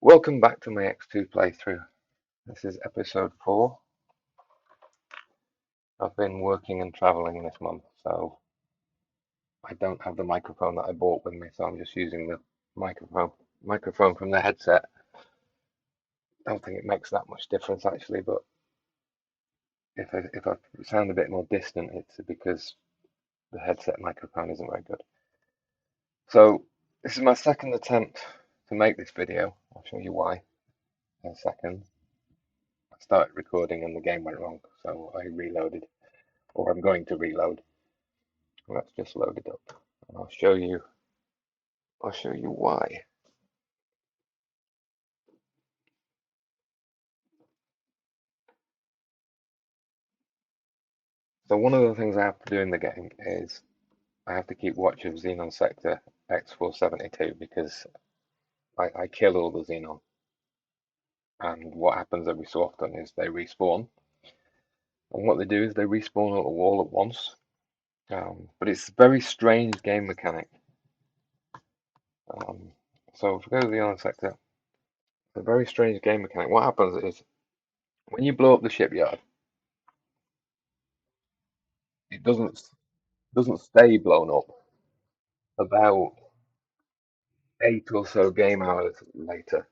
Welcome back to my X2 playthrough. This is episode 4. I've been working and traveling this month, so I don't have the microphone that I bought with me, so I'm just using the microphone from the headset. I don't think it makes that much difference actually, but if I sound a bit more distant, it's because the headset microphone isn't very good. So this is my second attempt to make this video. I'll show you why in a second. I started recording and the game went wrong, so I reloaded, or I'm going to reload. Let's just load it up and I'll show you why. So one of the things I have to do in the game is I have to keep watch of Xenon sector X472 because I kill all the Xenon, and what happens every so often is they respawn, and what they do is they respawn all at once. But it's a very strange game mechanic. Um, so if we go to the Xenon sector, it's a very strange game mechanic. What happens is when you blow up the shipyard, it doesn't stay blown up. About 8 or so game hours later.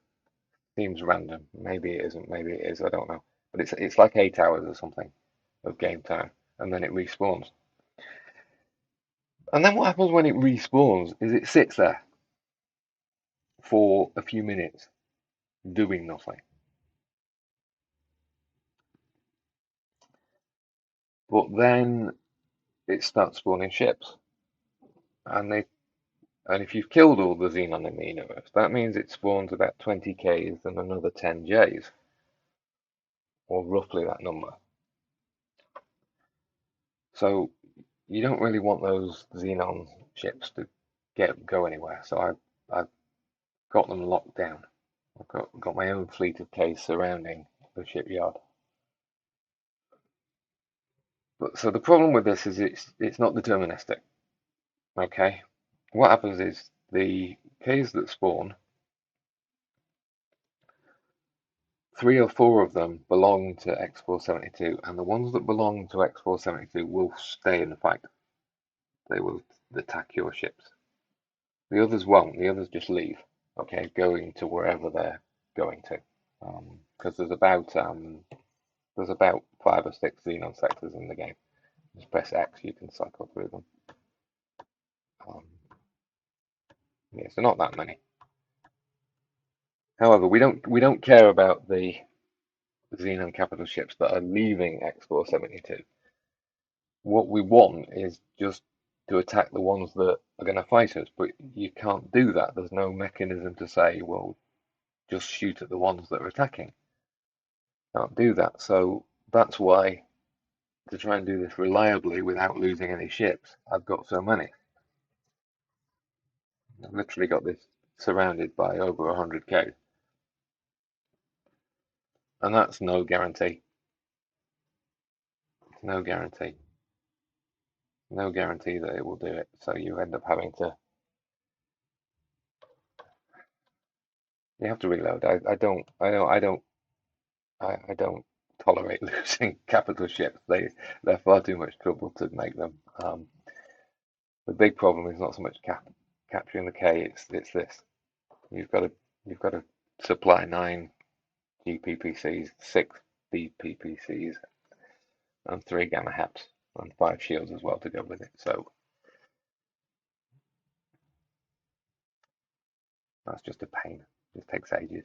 Seems random. Maybe it isn't. Maybe it is. I don't know. But it's like 8 hours or something of game time, and then it respawns. And then what happens when it respawns is it sits there for a few minutes doing nothing. But then it starts spawning ships, and if you've killed all the Xenon in the universe, that means it spawns about 20 Ks and another 10 Js, or roughly that number. So you don't really want those Xenon ships to go anywhere. So I've got them locked down. I've got my own fleet of Ks surrounding the shipyard. But so the problem with this is it's not deterministic. Okay, what happens is the Ks that spawn, 3 or 4 of them belong to X472, and the ones that belong to X472 will stay in the fight. They will attack your ships. The others won't. The others just leave. Okay, going to wherever they're going to. Because there's about 5 or 6 Xenon sectors in the game. Just press X, you can cycle through them. Um, yeah, so not that many. However, we don't care about the Xenon capital ships that are leaving X472. What we want is just to attack the ones that are going to fight us, but you can't do that. There's no mechanism to say, well, just shoot at the ones that are attacking. Can't do that. So that's why, to try and do this reliably without losing any ships, I've got so many. I've literally got this surrounded by over 100k, and that's no guarantee. No guarantee. No guarantee that it will do it. So you end up having to. You have to reload. I don't tolerate losing capital ships. They're far too much trouble to make them. The big problem is not so much capturing the K. It's this. You've got to you've got to supply 9 GPPCs, 6 BPPCs, and 3 gamma HAPs, and 5 shields as well to go with it. So that's just a pain. It takes ages.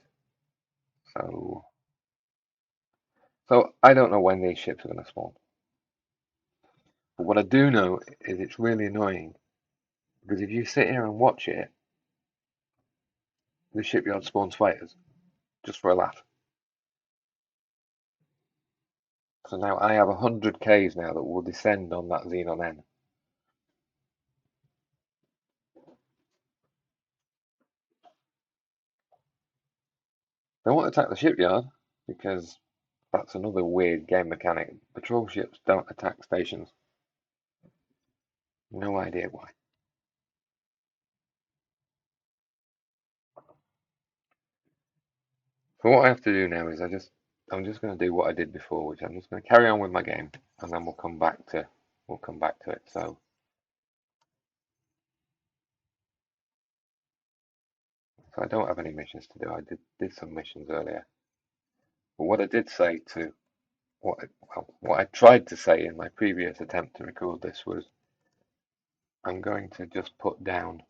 So I don't know when these ships are going to spawn. But what I do know is it's really annoying because if you sit here and watch it, the shipyard spawns fighters just for a laugh. So now I have 100 Ks now that will descend on that Xenon N. They won't attack the shipyard because that's another weird game mechanic. Patrol ships don't attack stations. No idea why. So what I have to do now is I'm just going to do what I did before, which I'm just going to carry on with my game, and then we'll come back to it. So I don't have any missions to do. I did some missions earlier, but what I did say to what I tried to say in my previous attempt to record this was I'm going to just put down.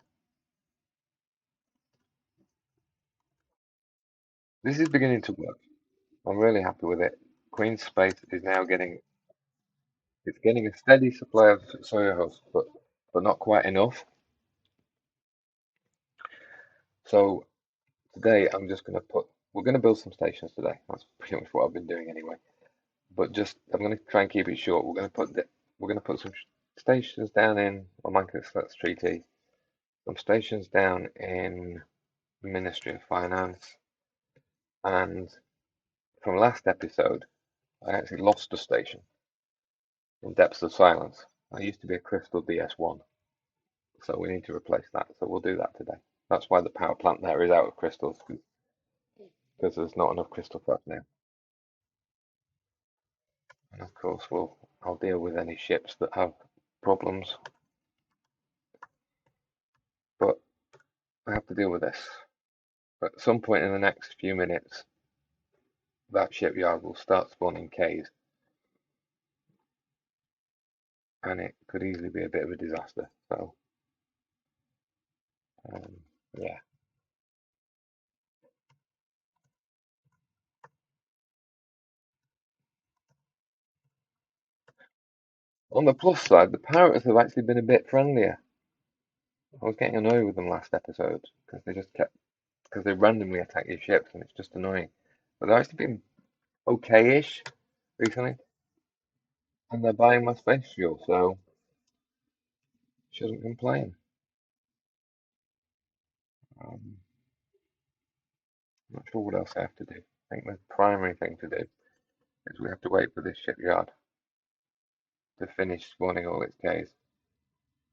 This is beginning to work. I'm really happy with it. Queen's Space is now getting a steady supply of soya hosts, but not quite enough. So today we're going to build some stations today. That's pretty much what I've been doing anyway. But just I'm going to try and keep it short. We're going to put some stations down in Omankas Treaty, some stations down in Ministry of Finance, and from last episode, I actually lost a station in Depths of Silence. I used to be a Crystal DS1, so we need to replace that. So we'll do that today. That's why the power plant there is out of crystals, because there's not enough crystal for us now. And of course, I'll deal with any ships that have problems, but I have to deal with this. At some point in the next few minutes, that shipyard will start spawning Ks, and it could easily be a bit of a disaster. So, um, yeah. On the plus side, the pirates have actually been a bit friendlier. I was getting annoyed with them last episode because they randomly attack your ships and it's just annoying. But they've actually been okay-ish recently, and they're buying my space fuel, so shouldn't complain. Um, I'm not sure what else I have to do. I think the primary thing to do is we have to wait for this shipyard to finish spawning all its Ks,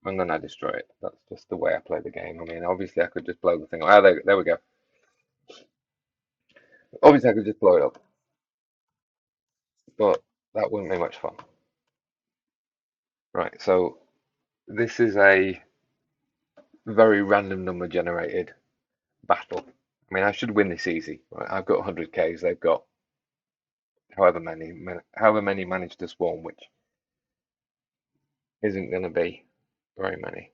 and then I destroy it. That's just the way I play the game. I mean, obviously I could just blow the thing up. Ah, there we go. Obviously I could just blow it up, but that wouldn't be much fun. Right, so this is a very random number generated battle. I mean, I should win this easy. Right? I've got 100 Ks. They've got however many managed to spawn, which isn't going to be very many.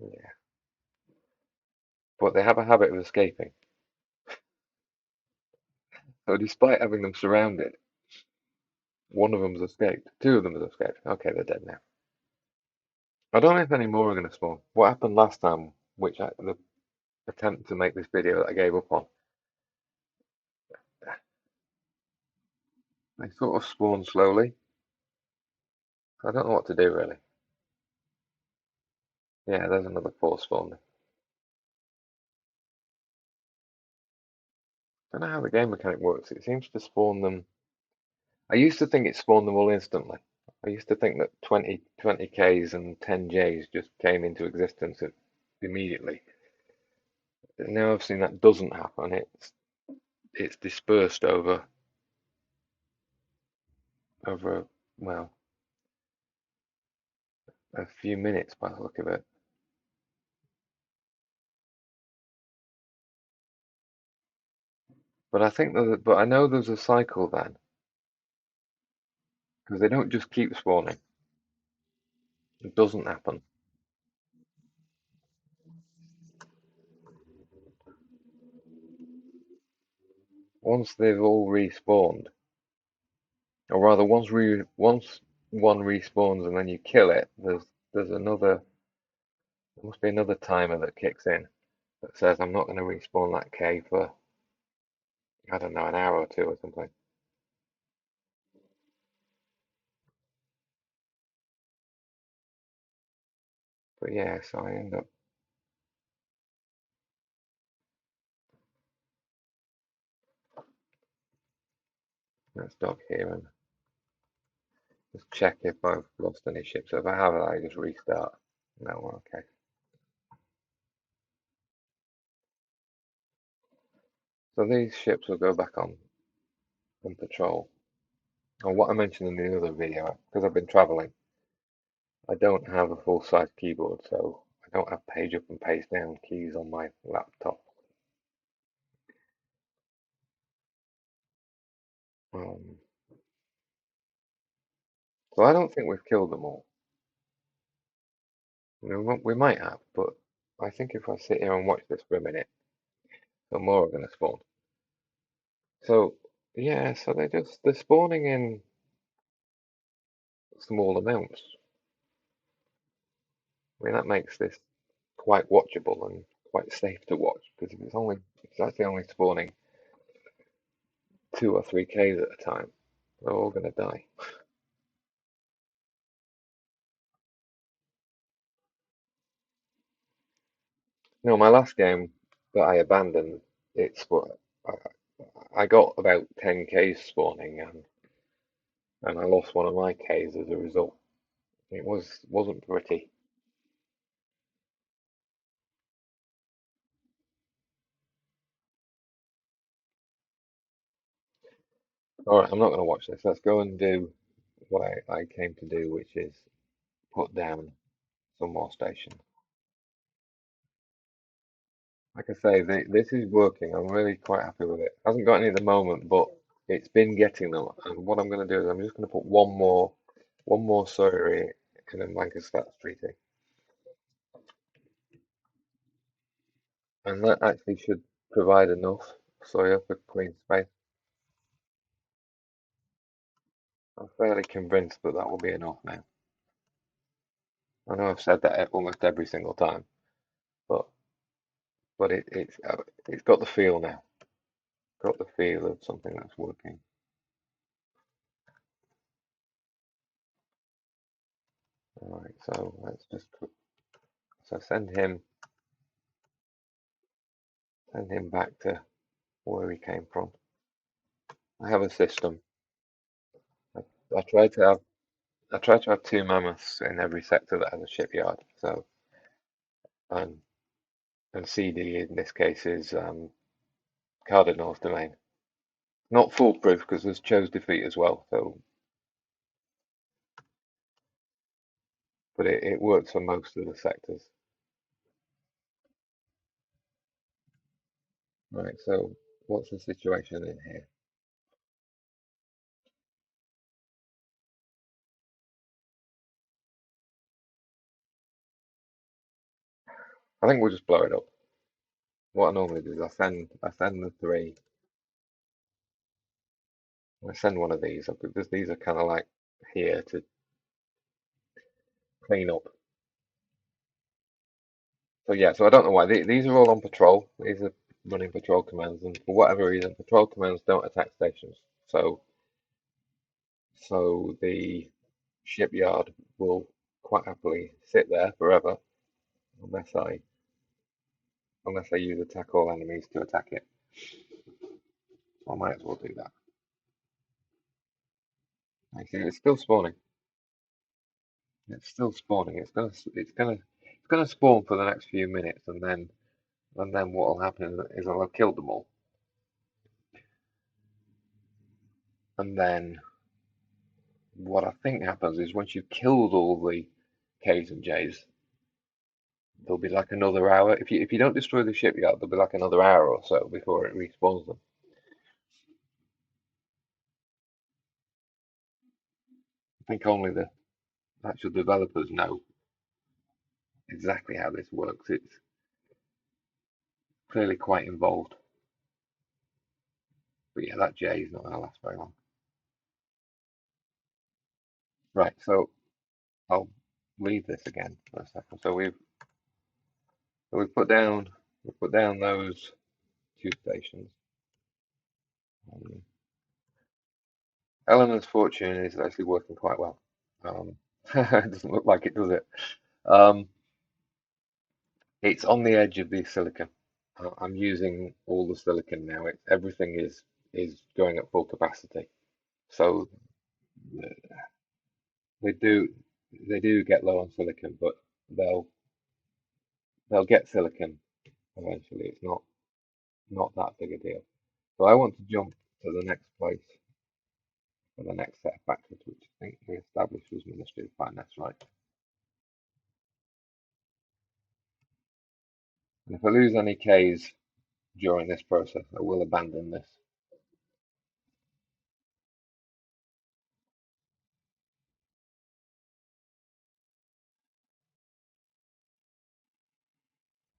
Yeah, but they have a habit of escaping. So despite having them surrounded, one of them's escaped. Two of them have escaped. Okay, they're dead now. I don't know if any more are going to spawn. What happened last time, the attempt to make this video that I gave up on, they sort of spawn slowly. I don't know what to do really. Yeah, there's another four spawning. I don't know how the game mechanic works. It seems to spawn them. I used to think it spawned them all instantly. I used to think that 20Ks and 10Js just came into existence immediately. Now I've seen that doesn't happen. It's dispersed over well a few minutes by the look of it. But I know there's a cycle then because they don't just keep spawning. It doesn't happen. Once they've all respawned, or rather, once one respawns and then you kill it, there's another. There must be another timer that kicks in that says I'm not going to respawn that K for I don't know an hour or two or something. But yeah, so I end up let's dock here and just check if I've lost any ships. So if I haven't, I just restart. No, we're okay. So these ships will go back on patrol. And what I mentioned in the other video, because I've been traveling, I don't have a full-size keyboard, so I don't have page up and page down keys on my laptop. Um, so I don't think we've killed them all. We might have, but I think if I sit here and watch this for a minute, some more are going to spawn. So yeah, so they're spawning in small amounts. I mean that makes this quite watchable and quite safe to watch because if it's actually only spawning 2 or 3 Ks at a time, they're all going to die. No, my last game that I abandoned, I, I got about 10 Ks spawning and I lost one of my Ks as a result. Wasn't pretty. All right, I'm not going to watch this. Let's go and do what I came to do, which is put down some more stations. Like I say, this is working. I'm really quite happy with it. Hasn't got any at the moment, but it's been getting them. And what I'm going to do is I'm just going to put one more surgery in a Lancaster treaty, and that actually should provide enough soya for clean space. I'm fairly convinced that that will be enough now. I know I've said that almost every single time, but it's got the feel now. Got the feel of something that's working. All right, so let's just so send him back to where he came from. I have a system. I, I try to have I try to have 2 mammoths in every sector that has a shipyard. So and and CD in this case is Cardinal's domain. Not foolproof because there's chose defeat as well. So but it works for most of the sectors. Right. So what's the situation in here? I think we'll just blow it up. What I normally do is I send the three. I send one of these up because these are kind of like here to clean up. So yeah, so I don't know why these are all on patrol. These are running patrol commands, and for whatever reason, patrol commands don't attack stations. So the shipyard will quite happily sit there forever unless I use attack all enemies to attack it. I might as well do that. Actually, it's still spawning. It's still spawning. It's gonna spawn for the next few minutes, and then what will happen is I'll have killed them all, and then what I think happens is once you've killed all the K's and J's, there'll be like another hour. If you don't destroy the shipyard, there'll be like another hour or so before it respawns them. I think only the actual developers know exactly how this works. It's clearly quite involved. But yeah, that J is not going to last very long. Right, so I'll leave this again for a second. So we've put down those 2 stations. Um, Eleanor's fortune is actually working quite well. It doesn't look like it, does it? Um, it's on the edge of the silicon. I'm using all the silicon now. Everything is going at full capacity. So they do they do get low on silicon, but they'll they'll get silicon eventually. It's not that big a deal. So I want to jump to the next place for the next set of factors, which I think we established was Ministry of Finance, right? And if I lose any Ks during this process, I will abandon this.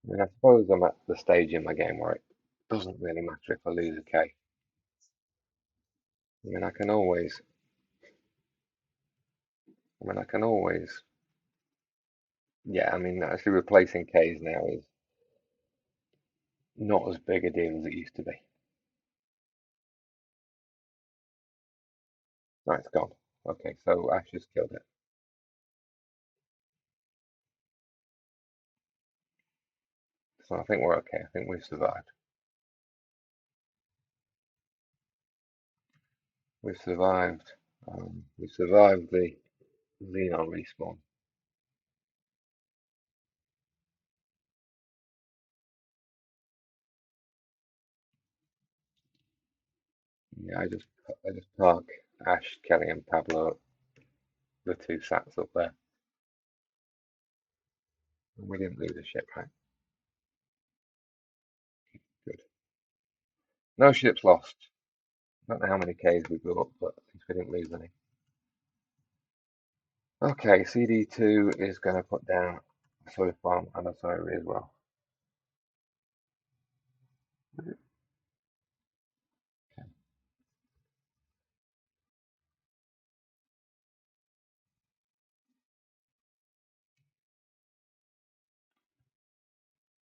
I mean, I suppose I'm at the stage in my game where it doesn't really matter if I lose a K. I mean, I can always, yeah, I mean, actually replacing Ks now is not as big a deal as it used to be. Right, it's gone. Okay, so Ash has killed it. So I think we're okay. I think we've survived. We've survived. We survived the Xenon respawn. Yeah, I just park Ash, Kelly, and Pablo, the two sats up there, and we didn't lose a ship, right? Good. No ships lost. Don't know how many Ks we blew up, but at least we didn't lose any. Okay, CD2 is going to put down a soy farm and a soy as well. Okay.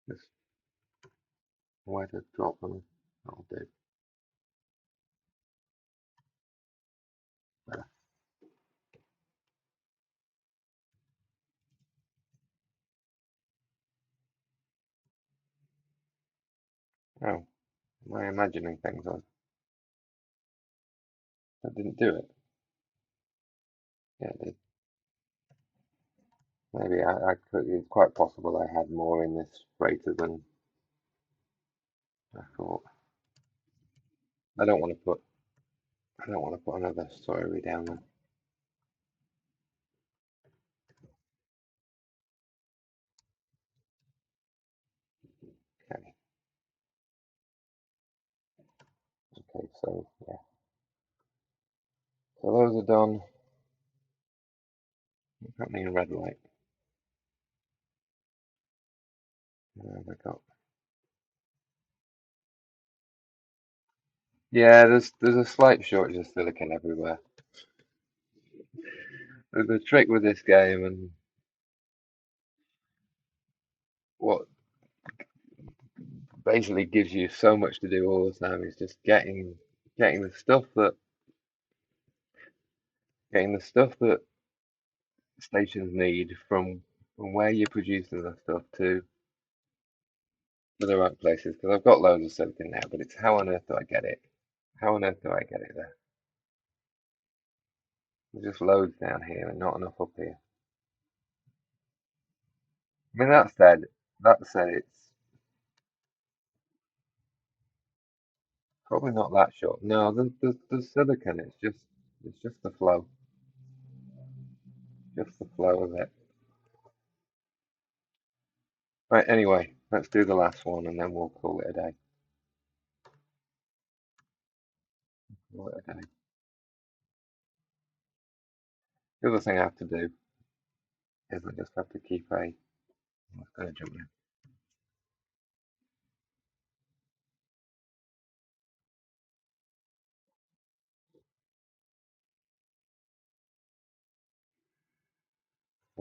Just where to drop them. That'll do. Better. Oh, am I imagining things? I didn't do it. Yeah, it did. Maybe I could. It's quite possible I had more in this freighter than I thought. I don't want to put. I don't want to put another soy down there. Okay. Okay. So yeah. So those are done. What's happening in red light? I got. Yeah, there's a slight shortage of silicon everywhere. The trick with this game and what basically gives you so much to do all the time is just getting the stuff that getting the stuff that stations need from where you're producing the stuff to the right places. Because I've got loads of silicon now, but it's how on earth do I get it? How on earth do I get it there? There's just loads down here and not enough up here. I mean, that said, it's probably not that short. No, there's silicon. It's just just the flow of it. Right. Anyway, let's do the last one and then we'll call it a day. Call it a day. The other thing I have to do is I just have to keep a. I'm going to jump in.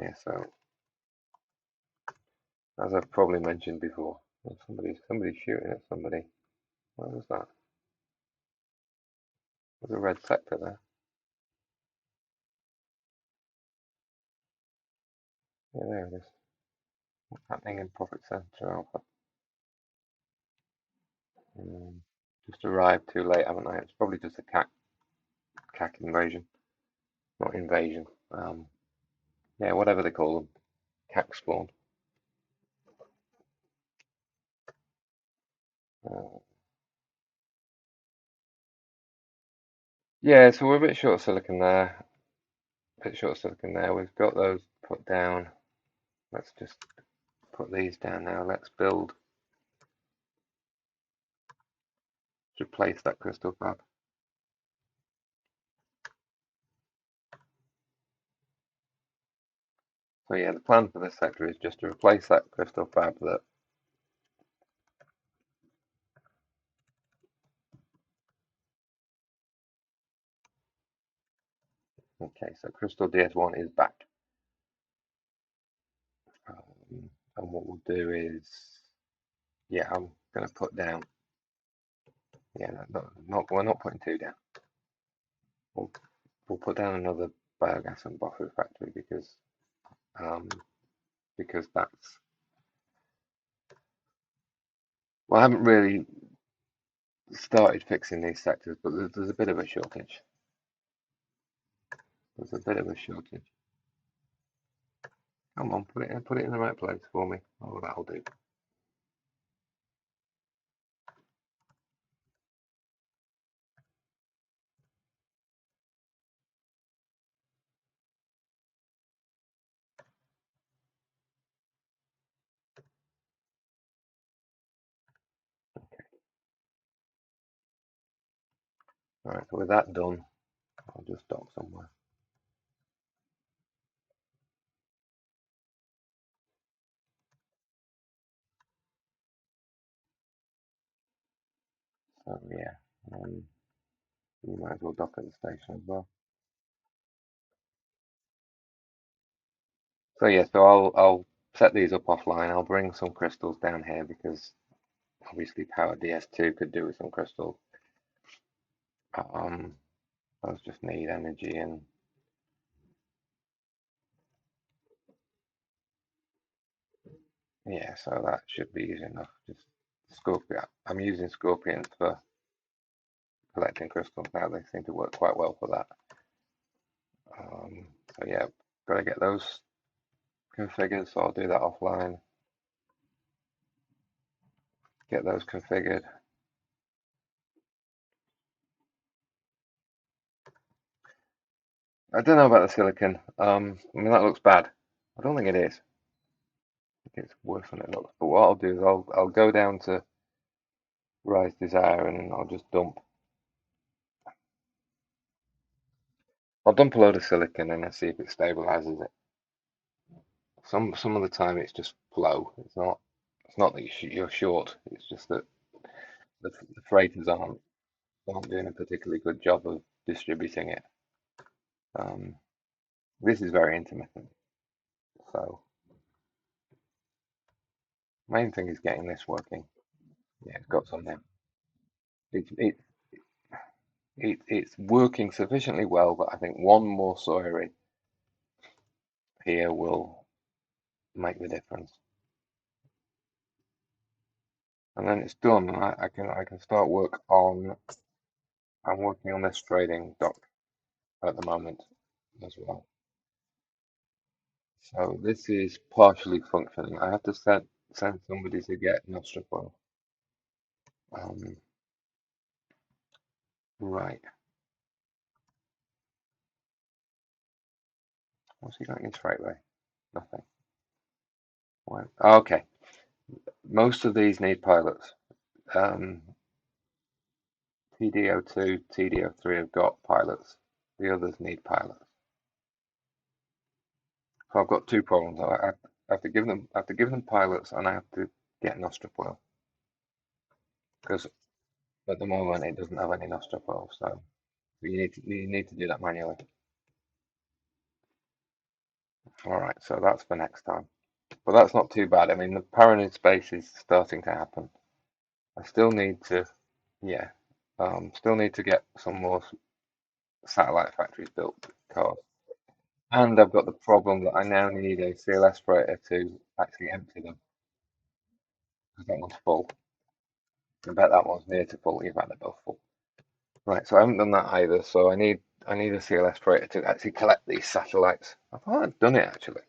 Yeah. So as I've probably mentioned before, somebody's shooting at somebody. What was that? There's a red sector there. Yeah, there it is. What's happening in Profit Center Alpha? Um, just arrived too late, haven't I? It's probably just a CAC invasion, not invasion. Yeah, whatever they call them, CAC spawn. Uh, Yeah, so we're a bit short of silicon there. A bit short of silicon there. We've got those put down. Let's just put these down now. Let's build, replace that crystal fab. So yeah, the plan for this sector is just to replace that crystal fab that. Okay, so crystal DS1 is back. And what we'll do is, yeah, I'm going to put down, yeah, we're not putting two down. We'll, we'll put down another biogas and buffer factory um, because that's, well, I haven't really started fixing these sectors, but there's a bit of a shortage. There's a bit of a shortage. Come on, put it in the right place for me. Oh, that'll do. All right, so with that done, I'll just dock somewhere. So yeah, you might as well dock at the station as well. So yeah, so I'll set these up offline. I'll bring some crystals down here because obviously Power DS2 could do with some crystals. Um, those just need energy and yeah, so that should be easy enough. Just Scorpion. I'm using Scorpions for collecting crystals now. They seem to work quite well for that. So yeah, got to get those configured. So I'll do that offline. Get those configured. I don't know about the silicon. I mean that looks bad. I don't think it is. I think it's worse than it looks. But what I'll do is I'll go down to Rise Desire and I'll just dump. I'll dump a load of silicon and then see if it stabilizes it. Some of the time it's just flow. It's not that you're short. It's just that the freighters aren't doing a particularly good job of distributing it. Um, this is very intermittent. So main thing is getting this working. Yeah, it's got some now. It, it, it's working sufficiently well that I think one more Sawyer here will make the difference. And then it's done. And I can start work on. I'm working on this trading dock at the moment as well. So this is partially functioning. I have to send somebody to get Nostra oil. Um, right. What's he got in his freightway? Nothing. Why? Oh, okay. Most of these need pilots. Um, TDO2, TDO3 have got pilots. The others need pilots. So I've got two problems. I have to give them pilots, and I have to get Nostra oil because at the moment it doesn't have any Nostra oil. So you need to do that manually. All right, so that's for next time. But that's not too bad. I mean, the Paranid space is starting to happen. I still need to, yeah, still need to get some more satellite factories built because, and I've got the problem that I now need a CLS freighter to actually empty them because that one's full. I bet that one's near to full. In fact, they're both full. Right, so I haven't done that either. So I need a CLS freighter to actually collect these satellites. I thought I'd done it actually.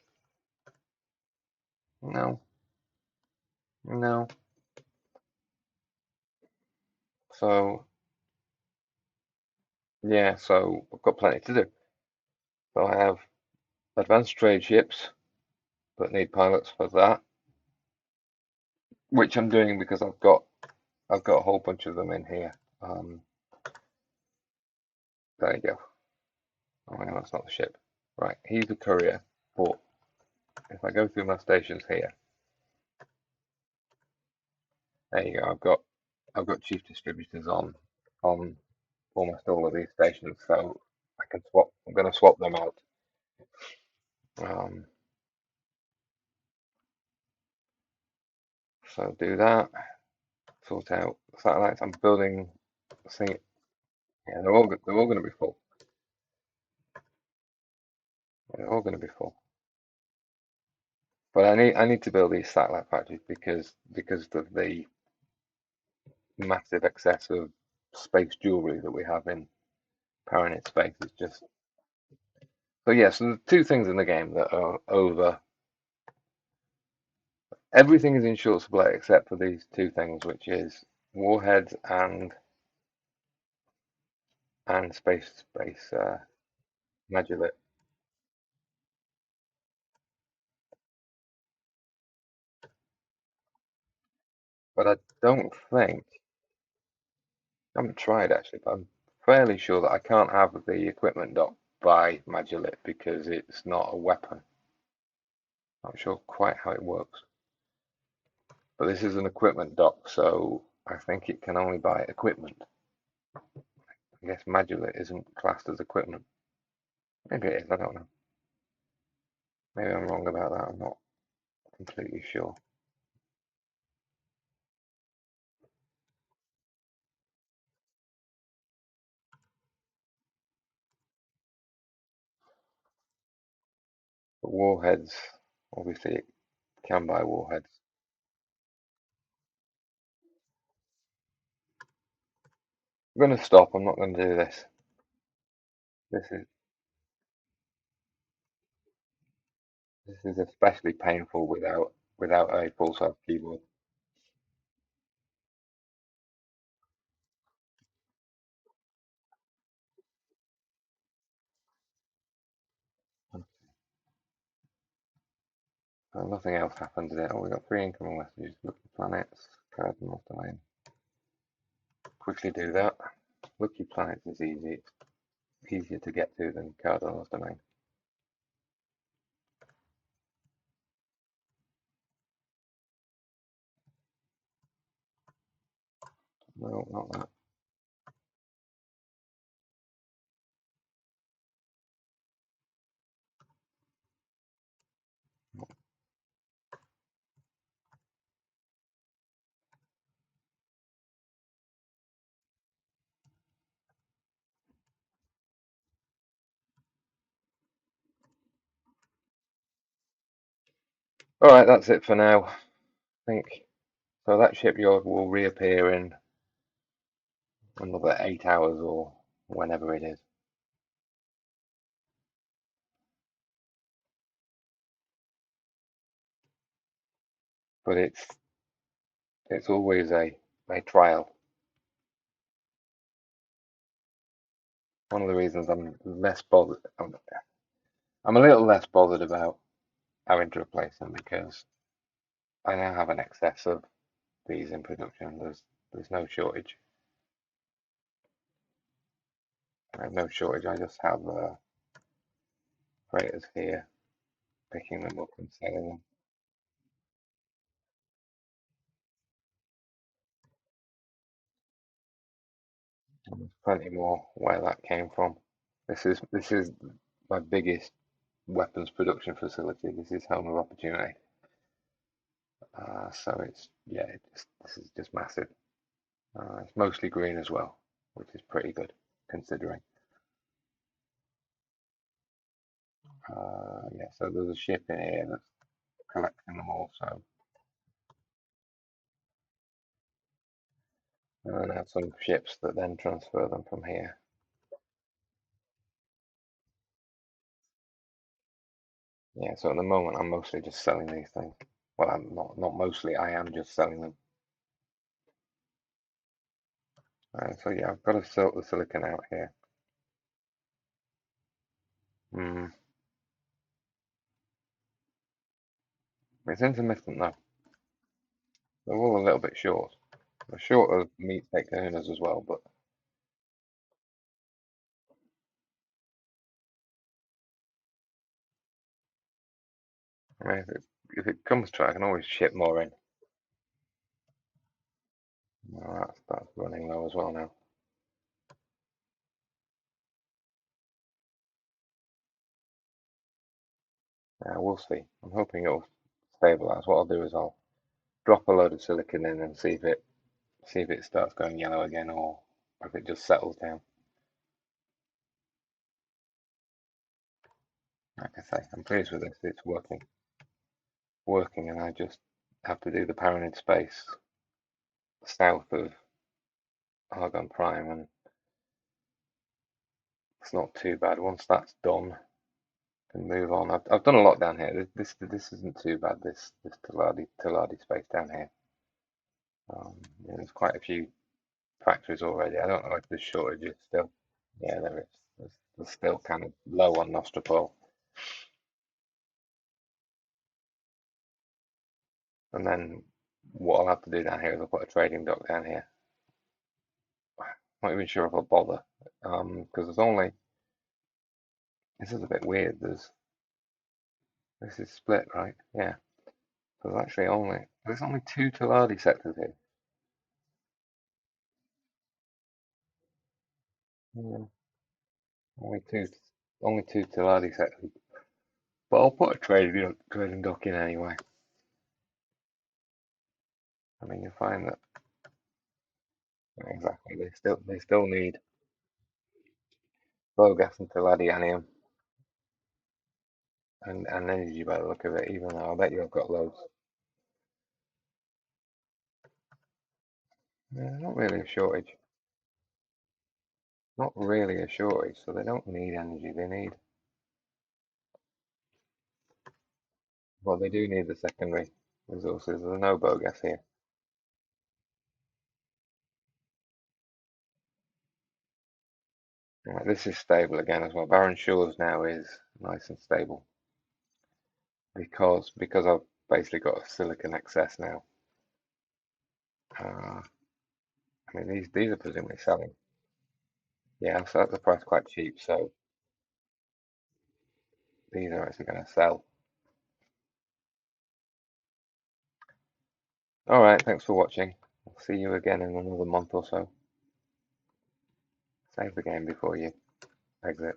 No, no. So Yeah, so I've got plenty to do. So I have advanced trade ships that need pilots for that, which I'm doing because I've got a whole bunch of them in here. There you go. Oh, hang on, that's not the ship. Right, he's a courier, but if I go through my stations here, there you go. I've got chief distributors on almost all of these stations, so I can swap. I'm going to swap them out. Um, so do that. Sort out satellites. I'm building. See, yeah, they're all going to be full. They're all going to be full. But I need to build these satellite factories because of the massive excess of space jewelry that we have in Paranid space. It's just so yeah. So the two things in the game that are over. Everything is in short supply except for these two things, which is warheads and space modulate. But I don't think I haven't tried actually, but I'm fairly sure that I can't have the equipment dock by Magellan because it's not a weapon. Not sure quite how it works. But this is an equipment dock, so I think it can only buy equipment. I guess Magellan isn't classed as equipment. Maybe it is, I don't know. Maybe I'm wrong about that, I'm not completely sure. But warheads, obviously it can buy warheads. I'm going to stop, I'm not going to do this. This is this is especially painful without a full-size keyboard. Nothing else happened today. Oh, we got three incoming messages. Lucky planets, cardinal domain. Quickly do that. Lucky planets is easy. It's easier to get to than cardinal's domain. No, not that. All right, that's it for now. I think so. That shipyard will reappear in another 8 hours or whenever it is. But it's always a trial. One of the reasons I'm less bothered. I'm a little less bothered about having to replace them because I now have an excess of these in production. There's no shortage. I have no shortage. I just have freighters here, picking them up and selling them. And there's plenty more where that came from. This is my biggest weapons production facility. This is home of opportunity. So it's yeah, this is just massive. It's mostly green as well, which is pretty good considering. Yeah, so there's a ship in here that's collecting them all. So and then I have some ships that then transfer them from here. Yeah, so at the moment I'm mostly just selling these things. Well, I'm not mostly. I am just selling them. So yeah, I've got to sort the silicon out here. Hmm. It's intermittent though. They're all a little bit short. They're short of meat take earners as well, but I mean, if it comes to it, I can always ship more in. Well, that's running low as well now. Yeah, we'll see. I'm hoping it'll stabilize. What I'll do is I'll drop a load of silicon in and see if it starts going yellow again or if it just settles down. Like I say, I'm pleased with this. It's working, and I just have to do the Paranid space south of Argon Prime, and it's not too bad. Once that's done, I can move on. I've done a lot down here. This isn't too bad. This Teladi space down here. Yeah, there's quite a few factories already. I don't know if there's shortages still. Yeah, there is. There's still kind of low on Nostropol. And then what I'll have to do down here is I'll put a trading dock down here. Not even sure if I'll bother. Because there's only, this is a bit weird. This is split, right? Yeah. So there's only two Teladi sectors here. Yeah, only two, only two Teladi sectors. But I'll put a trading dock in anyway. I mean, you'll find that exactly they still need biogas and Teladi and energy by the look of it. Even though I bet you've got loads. Yeah, not really a shortage. Not really a shortage. So they don't need energy. Well, they do need the secondary resources. There's no biogas here. Right, this is stable again as well. Barren Shores now is nice and stable because I've basically got a silicon excess now. I mean these are presumably selling. Yeah, so that's the price quite cheap. So these are actually going to sell. All right, thanks for watching. I'll see you again in another month or so. Save the game before you exit.